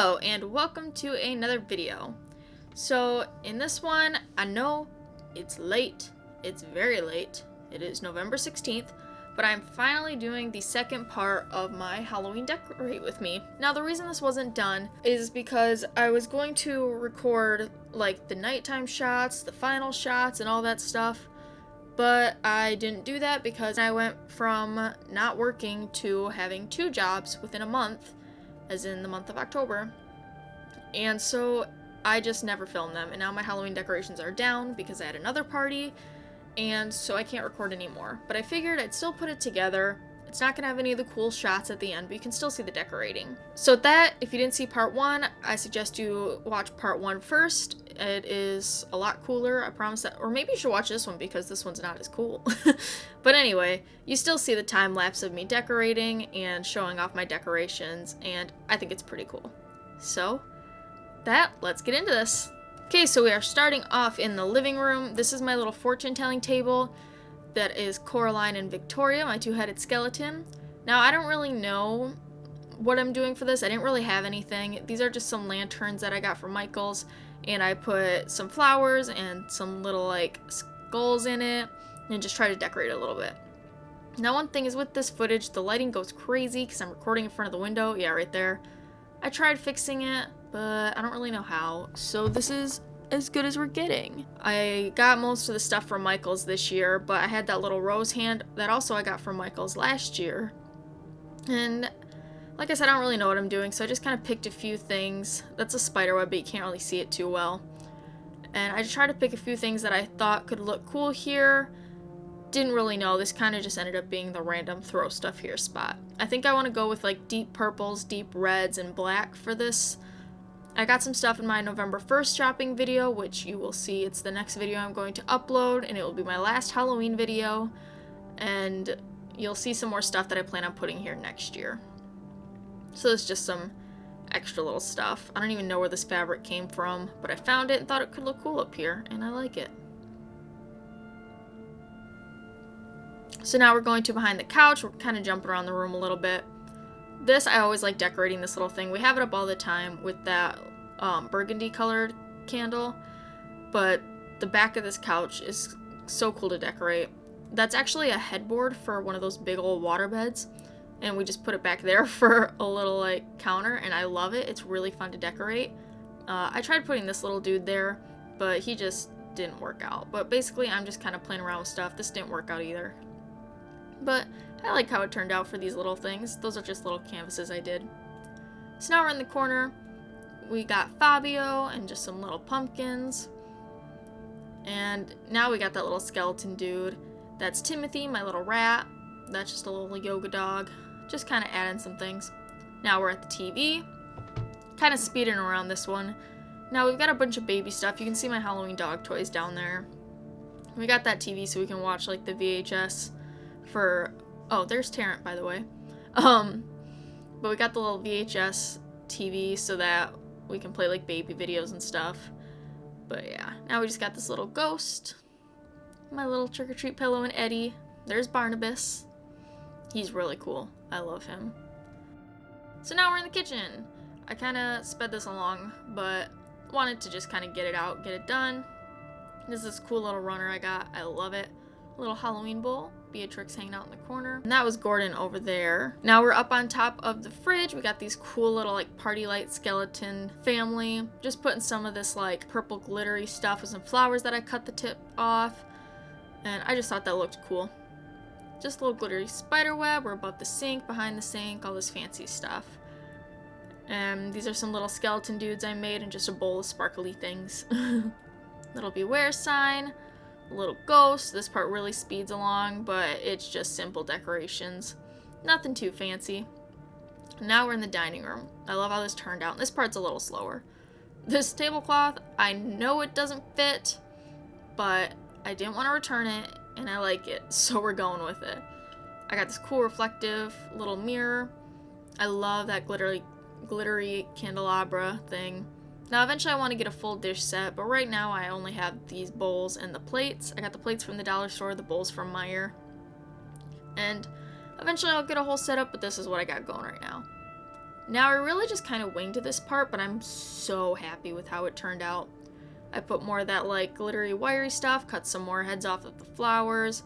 Hello and welcome to another video. So in this one, I know it's late, it's very late, it is November 16th, but I'm finally doing the second part of my Halloween Decorate With Me. Now the reason this wasn't done is because I was going to record like the nighttime shots, the final shots, and all that stuff, but I didn't do that because I went from not working to having 2 jobs within a month, as in the month of October, and so I just never filmed them, and now my Halloween decorations are down because I had another party, and so I can't record anymore. But I figured I'd still put it together. It's not gonna have any of the cool shots at the end, but you can still see the decorating. So that, if you didn't see part 1, I suggest you watch part 1 first. It is a lot cooler, I promise that. Or maybe you should watch this one because this one's not as cool. But anyway, you still see the time lapse of me decorating and showing off my decorations, and I think it's pretty cool. So, let's get into this. Okay, so we are starting off in the living room. This is my little fortune-telling table. That is Coraline and Victoria, my 2-headed skeleton. Now, I don't really know what I'm doing for this. I didn't really have anything. These are just some lanterns that I got from Michael's, and I put some flowers and some little like skulls in it and just try to decorate it a little bit. Now, one thing is with this footage, the lighting goes crazy because I'm recording in front of the window. Yeah, right there. I tried fixing it, but I don't really know how. So this is as good as we're getting. I got most of the stuff from Michael's this year, but I had that little rose hand that also I got from Michael's last year. And like I said, I don't really know what I'm doing, so I just kind of picked a few things. That's a spider web, but you can't really see it too well. And I just tried to pick a few things that I thought could look cool here. Didn't really know. This kind of just ended up being the random throw stuff here spot. I think I want to go with like deep purples, deep reds, and black for this. I got some stuff in my November 1st shopping video, which you will see. It's the next video I'm going to upload, and it will be my last Halloween video. And you'll see some more stuff that I plan on putting here next year. So it's just some extra little stuff. I don't even know where this fabric came from, but I found it and thought it could look cool up here, and I like it. So now we're going to behind the couch. We're kind of jumping around the room a little bit. This, I always like decorating this little thing. We have it up all the time with that burgundy colored candle, but the back of this couch is so cool to decorate. That's actually a headboard for one of those big old water beds, and we just put it back there for a little like counter, and I love it. It's really fun to decorate. I tried putting this little dude there, but he just didn't work out. But basically, I'm just kind of playing around with stuff. This didn't work out either. But I like how it turned out for these little things. Those are just little canvases I did. So now we're in the corner. We got Fabio and just some little pumpkins. And now we got that little skeleton dude. That's Timothy, my little rat. That's just a little yoga dog. Just kind of adding some things. Now we're at the TV. Kind of speeding around this one. Now we've got a bunch of baby stuff. You can see my Halloween dog toys down there. We got that TV so we can watch like the VHS for, oh, there's Tarrant, by the way. But we got the little VHS TV so that we can play like baby videos and stuff. But yeah, now we just got this little ghost, my little trick-or-treat pillow, and Eddie. There's Barnabas. He's really cool. I love him. So now we're in the kitchen. I kind of sped this along, but wanted to just kind of get it out, get it done. This is this cool little runner I got. I love it. Little Halloween bowl. Beatrix hanging out in the corner. And that was Gordon over there. Now we're up on top of the fridge. We got these cool little like party light skeleton family. Just putting some of this like purple glittery stuff with some flowers that I cut the tip off. And I just thought that looked cool. Just a little glittery spider web. We're above the sink, behind the sink, all this fancy stuff. And these are some little skeleton dudes I made in just a bowl of sparkly things. Little beware sign. A little ghost. This part really speeds along, but it's just simple decorations. Nothing too fancy. Now we're in the dining room. I love how this turned out. This part's a little slower. This tablecloth, I know it doesn't fit, but I didn't want to return it, and I like it, so we're going with it. I got this cool reflective little mirror. I love that glittery candelabra thing. Now, eventually I want to get a full dish set, but right now I only have these bowls and the plates. I got the plates from the dollar store, the bowls from Meijer. And eventually I'll get a whole setup, but this is what I got going right now. Now I really just kind of winged this part, but I'm so happy with how it turned out. I put more of that like glittery wiry stuff, cut some more heads off of the flowers,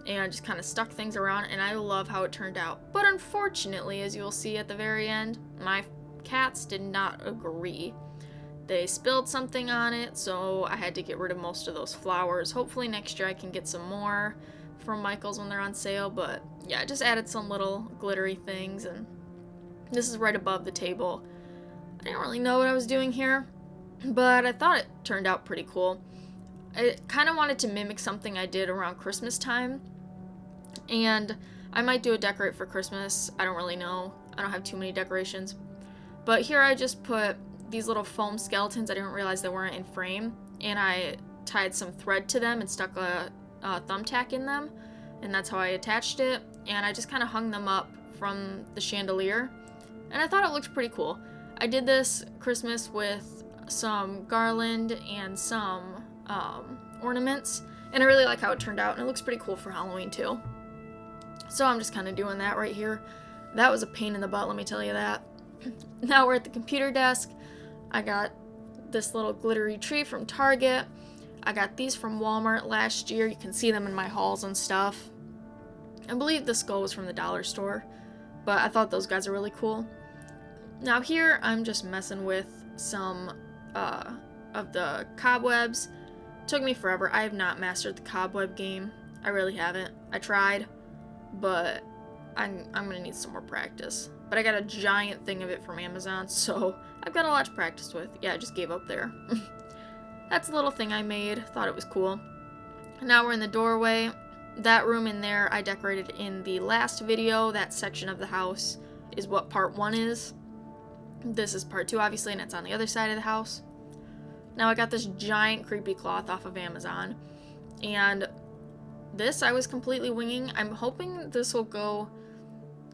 and just kind of stuck things around, and I love how it turned out. But unfortunately, as you'll see at the very end, my cats did not agree. They spilled something on it, so I had to get rid of most of those flowers. Hopefully next year I can get some more from Michael's when they're on sale, but yeah, I just added some little glittery things, and this is right above the table. I didn't really know what I was doing here, but I thought it turned out pretty cool. I kind of wanted to mimic something I did around Christmas time, and I might do a decorate for Christmas. I don't really know. I don't have too many decorations. But here I just put these little foam skeletons. I didn't realize they weren't in frame, and I tied some thread to them and stuck a thumbtack in them, and that's how I attached it. And I just kind of hung them up from the chandelier, and I thought it looked pretty cool. I did this Christmas with some garland and some ornaments, and I really like how it turned out, and it looks pretty cool for Halloween too. So I'm just kind of doing that right here. That was a pain in the butt, let me tell you that. Now we're at the computer desk. I got this little glittery tree from Target. I got these from Walmart last year. You can see them in my hauls and stuff. I believe the skull was from the dollar store, but I thought those guys are really cool. Now here I'm just messing with some of the cobwebs. Took me forever. I have not mastered the cobweb game. I really haven't. I tried, but I'm gonna need some more practice. But I got a giant thing of it from Amazon, so I've got a lot to practice with. Yeah, I just gave up there. That's a little thing I made. Thought it was cool. Now we're in the doorway. That room in there I decorated in the last video. That section of the house is what part 1 is. This is part 2, obviously, and it's on the other side of the house. Now I got this giant creepy cloth off of Amazon, and this I was completely winging. I'm hoping this will go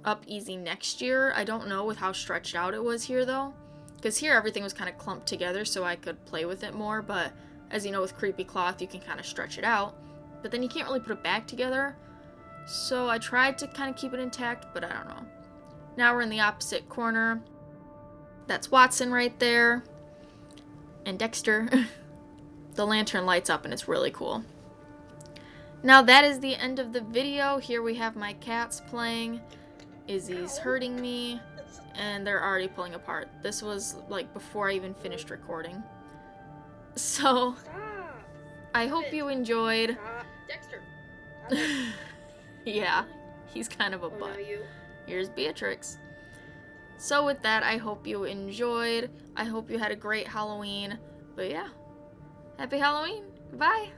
up easy next year. I don't know with how stretched out it was here though, because here everything was kind of clumped together so I could play with it more, but as you know, with creepy cloth you can kind of stretch it out, but then you can't really put it back together. So I tried to kind of keep it intact, but I don't know. Now we're in the opposite corner. That's Watson right there, and Dexter. The lantern lights up and it's really cool. Now that is the end of the video. Here we have my cats playing. Izzy's hurting me, and they're already pulling apart. This was like before I even finished recording. So I hope you enjoyed. Dexter. Yeah, he's kind of a butt. Here's Beatrix. So with that, I hope you enjoyed. I hope you had a great Halloween. But yeah, happy Halloween. Bye.